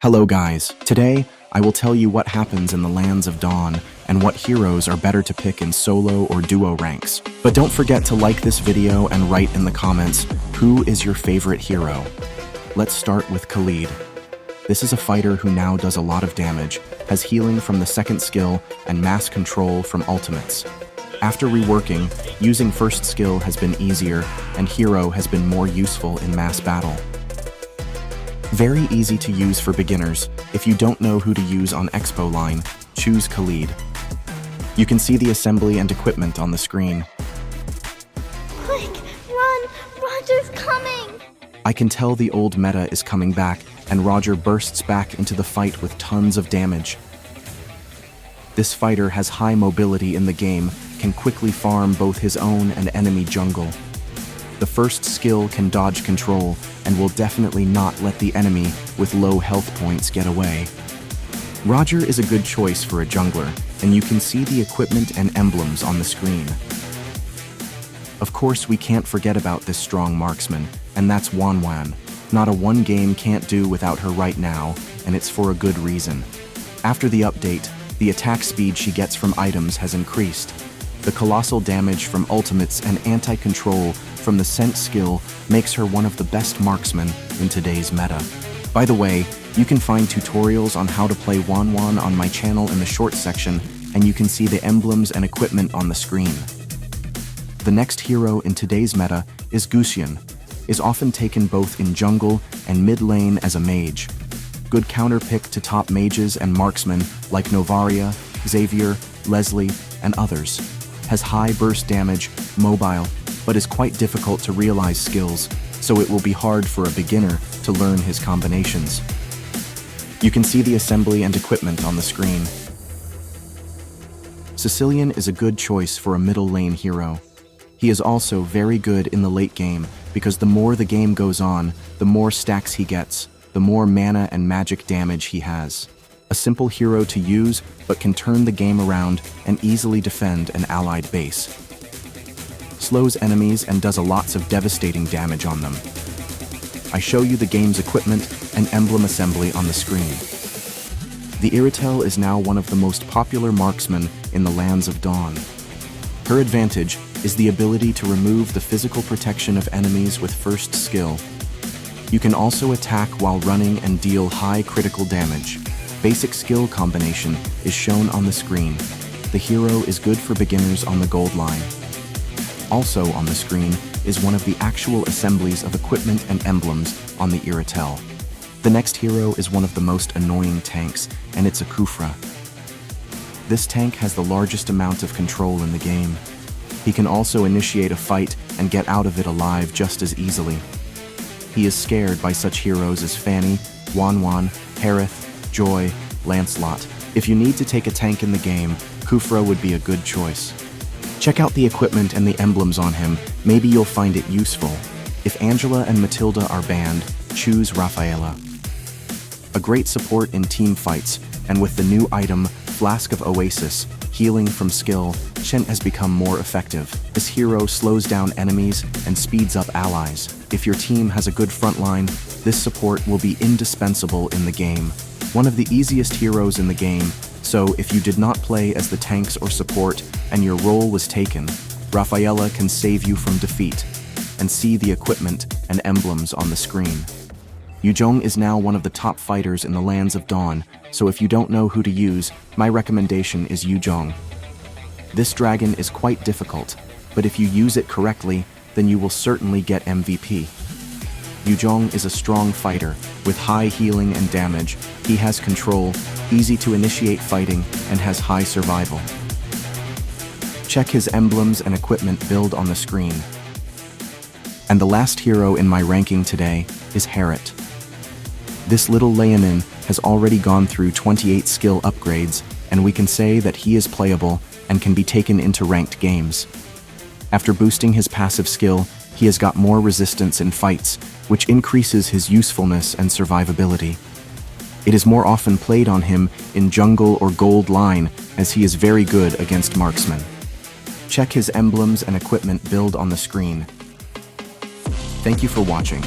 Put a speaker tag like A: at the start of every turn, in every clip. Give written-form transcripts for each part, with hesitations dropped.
A: Hello guys, today I will tell you what happens in the lands of Dawn and what heroes are better to pick in solo or duo ranks. But don't forget to like this video and write in the comments, who is your favorite hero? Let's start with Khed. This is a fighter who now does a lot of damage, has healing from the second skill and mass control from ultimates. After reworking, using first skill has been easier and hero has been more useful in mass battle. Very easy to use for beginners. If you don't know who to use on Expo line, choose Khed. You can see the assembly and equipment on the screen.
B: Quick, run! Roger's coming!
A: I can tell the old meta is coming back, and Roger bursts back into the fight with tons of damage. This fighter has high mobility in the game, can quickly farm both his own and enemy jungle. The first skill can dodge control, and will definitely not let the enemy with low health points get away. Roger is a good choice for a jungler, and you can see the equipment and emblems on the screen. Of course, we can't forget about this strong marksman, and that's Juan. Not a one game can't do without her right now, and it's for a good reason. After the update, the attack speed she gets from items has increased. The colossal damage from ultimates and anti-control from the scent skill makes her one of the best marksmen in today's meta. By the way, you can find tutorials on how to play Juan on my channel in the short section, and you can see the emblems and equipment on the screen. The next hero in today's meta is Guan, is often taken both in jungle and mid lane as a mage. Good counter pick to top mages and marksmen like Novaria, Xavier, Leslie, and others. Has high burst damage, mobile, but is quite difficult to realize skills, so it will be hard for a beginner to learn his combinations. You can see the assembly and equipment on the screen. Sicilian is a good choice for a middle lane hero. He is also very good in the late game because the more the game goes on, the more stacks he gets, the more mana and magic damage he has. A simple hero to use, but can turn the game around and easily defend an allied base. Slows enemies and does lots of devastating damage on them. I show you the game's equipment and emblem assembly on the screen. The Irel is now one of the most popular marksmen in the lands of Dawn. Her advantage is the ability to remove the physical protection of enemies with first skill. You can also attack while running and deal high critical damage. Basic skill combination is shown on the screen. The hero is good for beginners on the gold line. Also on the screen is one of the actual assemblies of equipment and emblems on the Irel. The next hero is one of the most annoying tanks, and it's a Kufra. This tank has the largest amount of control in the game. He can also initiate a fight and get out of it alive just as easily. He is scared by such heroes as Fanny, Juan, Haret, Joy, Lancelot. If you need to take a tank in the game, Kufra would be a good choice. Check out the equipment and the emblems on him, maybe you'll find it useful. If Angela and Matilda are banned, choose Raphaela. A great support in team fights, and with the new item, Flask of Oasis, healing from skill, Shen has become more effective. This hero slows down enemies and speeds up allies. If your team has a good front line, this support will be indispensable in the game. One of the easiest heroes in the game, so if you did not play as the tanks or support and your role was taken, Raphaela can save you from defeat. And see the equipment and emblems on the screen. Jong is now one of the top fighters in the lands of Dawn, so if you don't know who to use, my recommendation is Jong. This dragon is quite difficult, but if you use it correctly, then you will certainly get MVP. Jong is a strong fighter, with high healing and damage. He has control, easy to initiate fighting, and has high survival. Check his emblems and equipment build on the screen. And the last hero in my ranking today is Haret. This little Leonin has already gone through 28 skill upgrades, and we can say that he is playable and can be taken into ranked games. After boosting his passive skill, he has got more resistance in fights, which increases his usefulness and survivability. It is more often played on him in jungle or gold line, as he is very good against marksmen. Check his emblems and equipment build on the screen. Thank you for watching.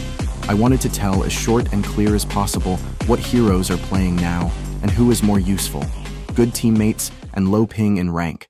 A: I wanted to tell as short and clear as possible what heroes are playing now and who is more useful, good teammates and low ping in rank.